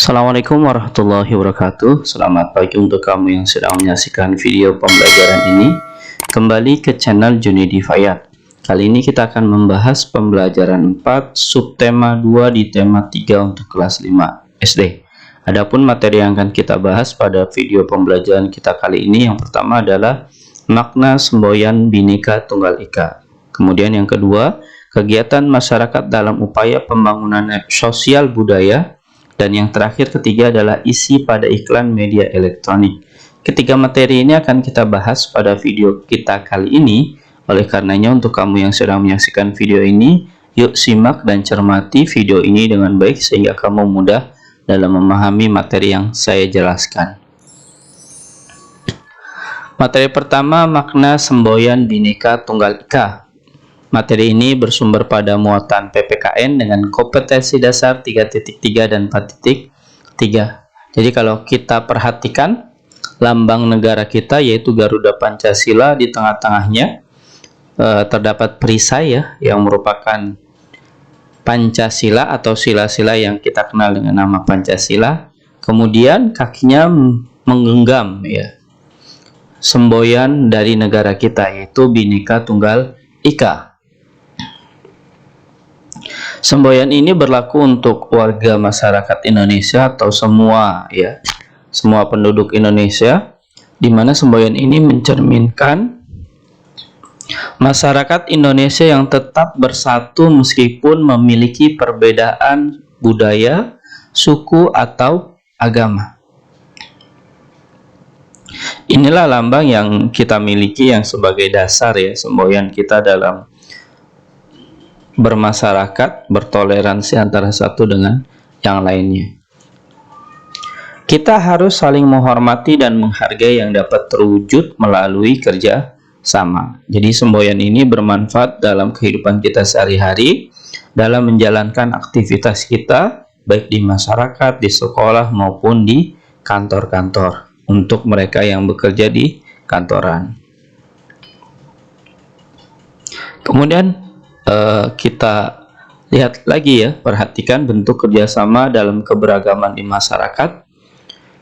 Assalamualaikum warahmatullahi wabarakatuh. Selamat pagi untuk kamu yang sedang menyaksikan video pembelajaran ini. Kembali ke channel Junedi Fayat. Kali ini kita akan membahas pembelajaran 4 subtema 2 di tema 3 untuk kelas 5 SD. Adapun materi yang akan kita bahas pada video pembelajaran kita kali ini, yang pertama adalah makna semboyan Bhinneka Tunggal Ika. Kemudian yang kedua, kegiatan masyarakat dalam upaya pembangunan sosial budaya. Dan yang terakhir ketiga adalah isi pada iklan media elektronik. Ketiga materi ini akan kita bahas pada video kita kali ini. Oleh karenanya untuk kamu yang sedang menyaksikan video ini, yuk simak dan cermati video ini dengan baik sehingga kamu mudah dalam memahami materi yang saya jelaskan. Materi pertama, makna semboyan Bhinneka Tunggal Ika. Materi ini bersumber pada muatan PPKN dengan kompetensi dasar 3.3 dan 4.3. Jadi kalau kita perhatikan lambang negara kita yaitu Garuda Pancasila, di tengah-tengahnya terdapat perisai ya, yang merupakan Pancasila atau sila-sila yang kita kenal dengan nama Pancasila. Kemudian kakinya menggenggam ya semboyan dari negara kita yaitu Bhinneka Tunggal Ika. Semboyan ini berlaku untuk warga masyarakat Indonesia atau semua penduduk Indonesia, di mana semboyan ini mencerminkan masyarakat Indonesia yang tetap bersatu meskipun memiliki perbedaan budaya, suku atau agama. Inilah lambang yang kita miliki yang sebagai dasar ya semboyan kita dalam bermasyarakat, bertoleransi antara satu dengan yang lainnya. Kita harus saling menghormati dan menghargai yang dapat terwujud melalui kerja sama. Jadi semboyan ini bermanfaat dalam kehidupan kita sehari-hari, dalam menjalankan aktivitas kita baik di masyarakat, di sekolah maupun di kantor-kantor, untuk mereka yang bekerja di kantoran. Kemudian kita lihat lagi ya, perhatikan bentuk kerjasama dalam keberagaman di masyarakat.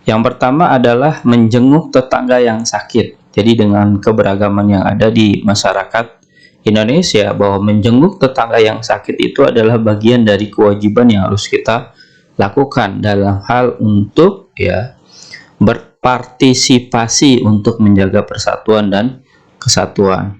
Yang pertama adalah menjenguk tetangga yang sakit. Jadi dengan keberagaman yang ada di masyarakat Indonesia, bahwa menjenguk tetangga yang sakit itu adalah bagian dari kewajiban yang harus kita lakukan dalam hal untuk berpartisipasi untuk menjaga persatuan dan kesatuan.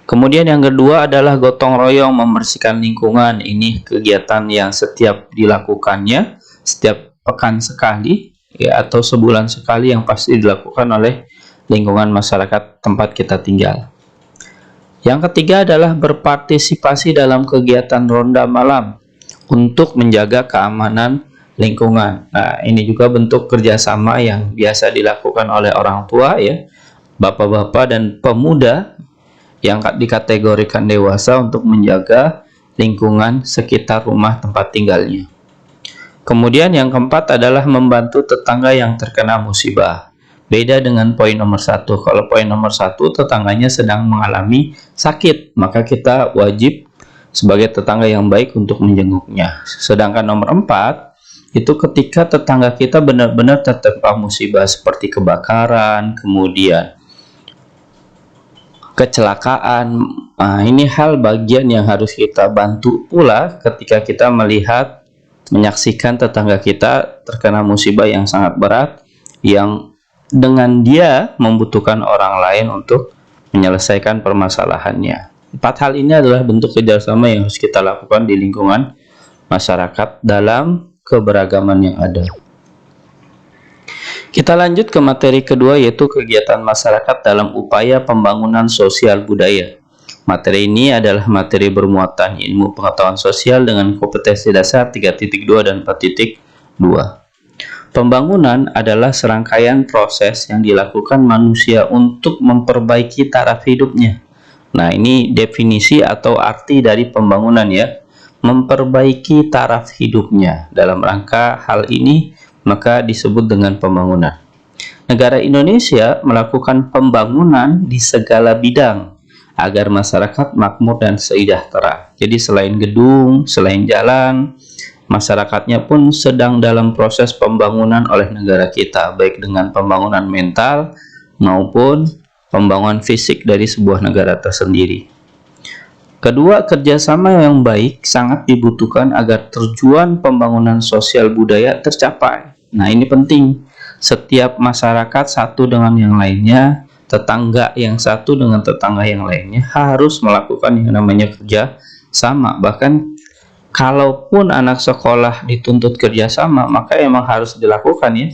Kemudian yang kedua adalah gotong royong membersihkan lingkungan. Ini kegiatan yang setiap dilakukannya setiap pekan sekali ya, atau sebulan sekali, yang pasti dilakukan oleh lingkungan masyarakat tempat kita tinggal. Yang ketiga adalah berpartisipasi dalam kegiatan ronda malam untuk menjaga keamanan lingkungan. Nah, ini juga bentuk kerjasama yang biasa dilakukan oleh orang tua ya, bapak-bapak dan pemuda yang dikategorikan dewasa untuk menjaga lingkungan sekitar rumah tempat tinggalnya. Kemudian yang keempat adalah membantu tetangga yang terkena musibah. Beda dengan poin nomor 1. Kalau poin nomor 1 tetangganya sedang mengalami sakit, maka kita wajib sebagai tetangga yang baik untuk menjenguknya. Sedangkan nomor 4 itu ketika tetangga kita benar-benar tertimpa musibah seperti kebakaran, kemudian kecelakaan. Nah, ini hal bagian yang harus kita bantu pula ketika kita menyaksikan tetangga kita terkena musibah yang sangat berat, yang dengan dia membutuhkan orang lain untuk menyelesaikan permasalahannya. 4 hal ini adalah bentuk kerjasama yang harus kita lakukan di lingkungan masyarakat dalam keberagaman yang ada. Kita lanjut ke materi kedua, yaitu kegiatan masyarakat dalam upaya pembangunan sosial budaya. Materi ini adalah materi bermuatan ilmu pengetahuan sosial dengan kompetensi dasar 3.2 dan 4.2. Pembangunan adalah serangkaian proses yang dilakukan manusia untuk memperbaiki taraf hidupnya. Nah, ini definisi atau arti dari pembangunan ya. Memperbaiki taraf hidupnya. Dalam rangka hal ini maka disebut dengan pembangunan. Negara Indonesia melakukan pembangunan di segala bidang agar masyarakat makmur dan sejahtera. Jadi selain gedung, selain jalan, Masyarakatnya pun sedang dalam proses pembangunan oleh negara kita, baik dengan pembangunan mental maupun pembangunan fisik dari sebuah negara tersendiri. Kedua, kerjasama yang baik sangat dibutuhkan agar tujuan pembangunan sosial budaya tercapai. Nah, ini penting. Setiap masyarakat satu dengan yang lainnya, tetangga yang satu dengan tetangga yang lainnya harus melakukan yang namanya kerja sama. Bahkan kalaupun anak sekolah dituntut kerjasama, maka emang harus dilakukan ya,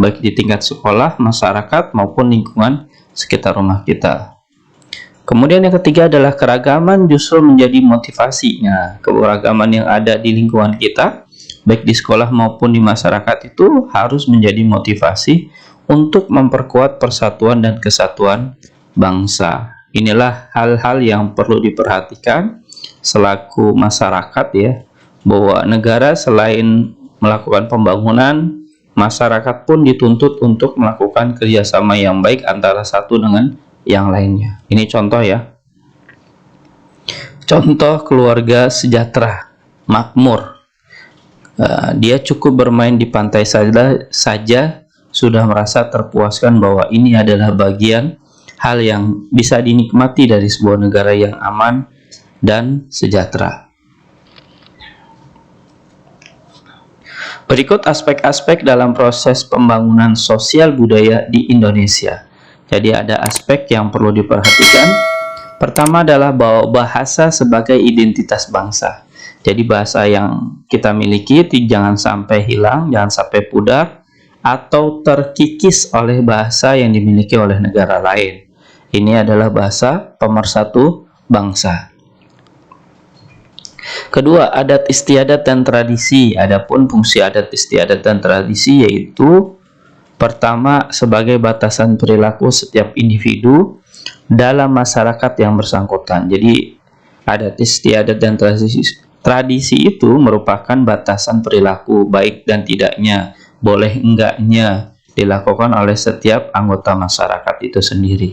baik di tingkat sekolah, masyarakat, maupun lingkungan sekitar rumah kita. Kemudian yang ketiga adalah keragaman justru menjadi motivasi. Nah, keberagaman yang ada di lingkungan kita, baik di sekolah maupun di masyarakat, itu harus menjadi motivasi untuk memperkuat persatuan dan kesatuan bangsa. Inilah hal-hal yang perlu diperhatikan selaku masyarakat ya, bahwa negara selain melakukan pembangunan, masyarakat pun dituntut untuk melakukan kerjasama yang baik antara satu dengan yang lainnya. Ini contoh ya, contoh keluarga sejahtera, makmur. Dia cukup bermain di pantai saja sudah merasa terpuaskan bahwa ini adalah bagian hal yang bisa dinikmati dari sebuah negara yang aman dan sejahtera. Berikut aspek-aspek dalam proses pembangunan sosial budaya di Indonesia. Jadi ada aspek yang perlu diperhatikan. Pertama adalah bahwa bahasa sebagai identitas bangsa. Jadi bahasa yang kita miliki jangan sampai hilang, jangan sampai pudar, atau terkikis oleh bahasa yang dimiliki oleh negara lain. Ini adalah bahasa pemersatu bangsa. Kedua, adat istiadat dan tradisi. Adapun fungsi adat istiadat dan tradisi yaitu pertama, sebagai batasan perilaku setiap individu dalam masyarakat yang bersangkutan. Jadi adat istiadat dan tradisi itu merupakan batasan perilaku baik dan tidaknya, boleh enggaknya dilakukan oleh setiap anggota masyarakat itu sendiri.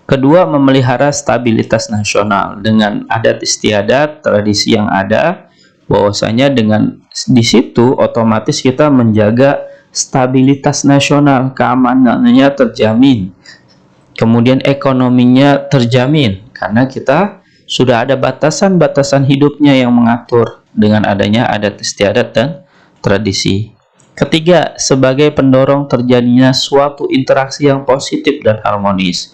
Kedua, memelihara stabilitas nasional. Dengan adat istiadat, tradisi yang ada, bahwasanya dengan di situ otomatis kita menjaga stabilitas nasional, keamanannya terjamin, kemudian ekonominya terjamin, karena kita sudah ada batasan-batasan hidupnya yang mengatur dengan adanya adat istiadat dan tradisi. Ketiga, sebagai pendorong terjadinya suatu interaksi yang positif dan harmonis.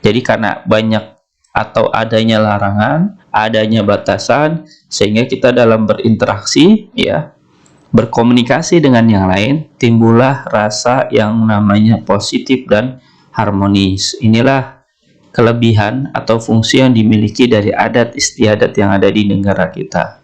Jadi karena banyak atau adanya larangan, adanya batasan, sehingga kita dalam berinteraksi ya, berkomunikasi dengan yang lain, timbullah rasa yang namanya positif dan harmonis. Inilah kelebihan atau fungsi yang dimiliki dari adat istiadat yang ada di negara kita.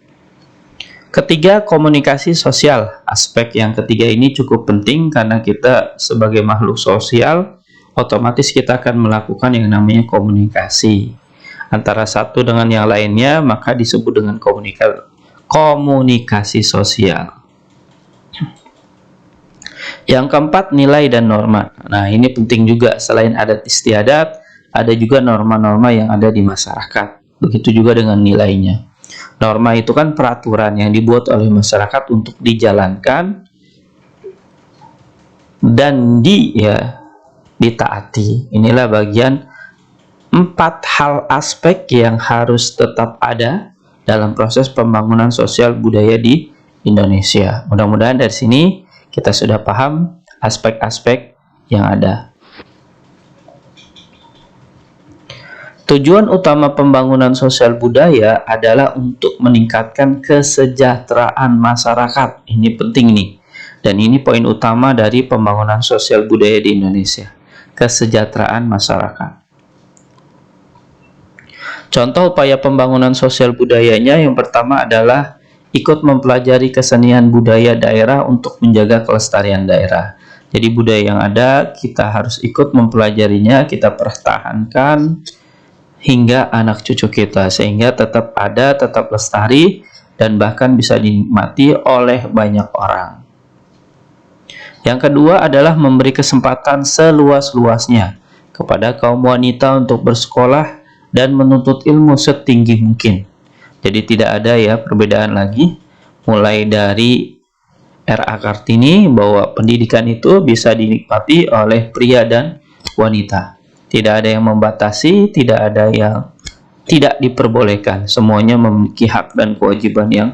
Ketiga, komunikasi sosial. Aspek yang ketiga ini cukup penting karena kita sebagai makhluk sosial, otomatis kita akan melakukan yang namanya komunikasi antara satu dengan yang lainnya, maka disebut dengan komunikasi sosial. Yang keempat, nilai dan norma. Nah, ini penting juga. Selain adat istiadat, ada juga norma-norma yang ada di masyarakat. Begitu juga dengan nilainya. Norma itu kan peraturan yang dibuat oleh masyarakat untuk dijalankan dan ditaati. Inilah bagian 4 hal aspek yang harus tetap ada dalam proses pembangunan sosial budaya di Indonesia. Mudah-mudahan dari sini kita sudah paham aspek-aspek yang ada. Tujuan utama pembangunan sosial budaya adalah untuk meningkatkan kesejahteraan masyarakat. Ini penting nih. Dan ini poin utama dari pembangunan sosial budaya di Indonesia. Kesejahteraan masyarakat. Contoh upaya pembangunan sosial budayanya yang pertama adalah ikut mempelajari kesenian budaya daerah untuk menjaga kelestarian daerah. Jadi budaya yang ada kita harus ikut mempelajarinya, kita pertahankan hingga anak cucu kita, sehingga tetap ada, tetap lestari, dan bahkan bisa dinikmati oleh banyak orang. Yang kedua adalah memberi kesempatan seluas-luasnya kepada kaum wanita untuk bersekolah dan menuntut ilmu setinggi mungkin. Jadi tidak ada ya perbedaan lagi, mulai dari R.A. Kartini bahwa pendidikan itu bisa dinikmati oleh pria dan wanita. Tidak ada yang membatasi, tidak ada yang tidak diperbolehkan. Semuanya memiliki hak dan kewajiban yang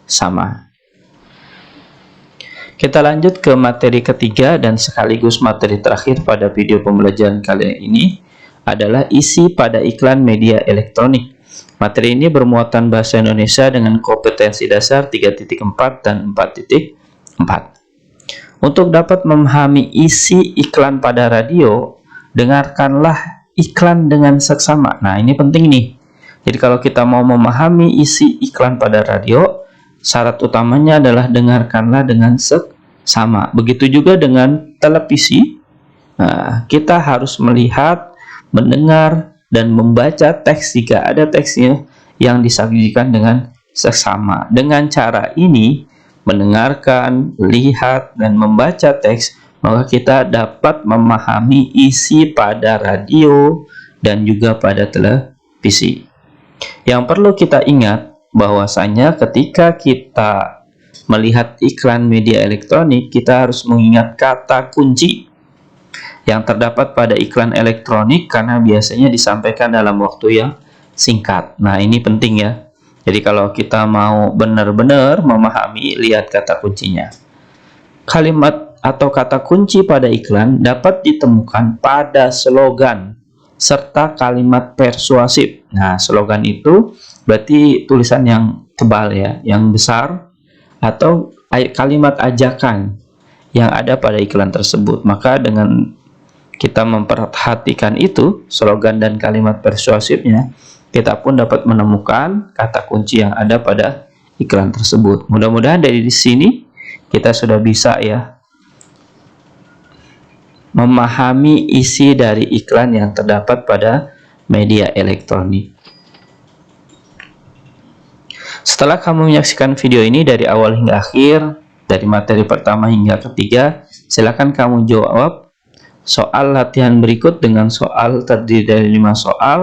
sama. Kita lanjut ke materi ketiga dan sekaligus materi terakhir pada video pembelajaran kali ini adalah isi pada iklan media elektronik. Materi ini bermuatan bahasa Indonesia dengan kompetensi dasar 3.4 dan 4.4. Untuk dapat memahami isi iklan pada radio, dengarkanlah iklan dengan seksama. Nah, ini penting nih. Jadi kalau kita mau memahami isi iklan pada radio, syarat utamanya adalah dengarkanlah dengan seksama. Begitu juga dengan televisi. Nah, kita harus melihat, mendengar, dan membaca teks jika ada teksnya yang disajikan dengan seksama. Dengan cara ini, mendengarkan, lihat, dan membaca teks, maka kita dapat memahami isi pada radio dan juga pada televisi. Yang perlu kita ingat bahwasanya ketika kita melihat iklan media elektronik, kita harus mengingat kata kunci yang terdapat pada iklan elektronik karena biasanya disampaikan dalam waktu yang singkat. Nah, ini penting ya. Jadi kalau kita mau benar-benar memahami, lihat kata kuncinya. Kalimat atau kata kunci pada iklan dapat ditemukan pada slogan serta kalimat persuasif. Nah, slogan itu berarti tulisan yang tebal ya, yang besar, atau kalimat ajakan yang ada pada iklan tersebut. Maka dengan kita memperhatikan itu, slogan dan kalimat persuasifnya, kita pun dapat menemukan kata kunci yang ada pada iklan tersebut. Mudah-mudahan dari sini kita sudah bisa ya memahami isi dari iklan yang terdapat pada media elektronik. Setelah kamu menyaksikan video ini dari awal hingga akhir, dari materi pertama hingga ketiga, silakan kamu jawab soal latihan berikut dengan soal terdiri dari 5 soal.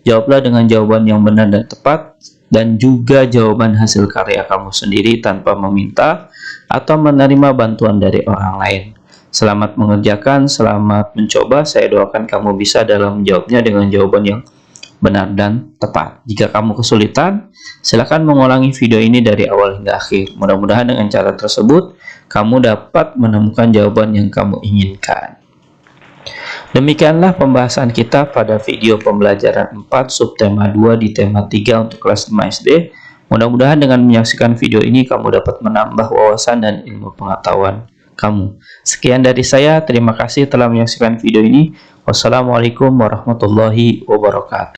Jawablah dengan jawaban yang benar dan tepat, dan juga jawaban hasil karya kamu sendiri tanpa meminta atau menerima bantuan dari orang lain. Selamat mengerjakan, selamat mencoba. Saya doakan kamu bisa dalam menjawabnya dengan jawaban yang benar dan tepat. Jika kamu kesulitan, silakan mengulangi video ini dari awal hingga akhir. Mudah-mudahan dengan cara tersebut, kamu dapat menemukan jawaban yang kamu inginkan. Demikianlah pembahasan kita pada video pembelajaran 4 subtema 2 di tema 3 untuk kelas 5 SD. Mudah-mudahan dengan menyaksikan video ini kamu dapat menambah wawasan dan ilmu pengetahuan kamu. Sekian dari saya, terima kasih telah menyaksikan video ini. Wassalamualaikum warahmatullahi wabarakatuh.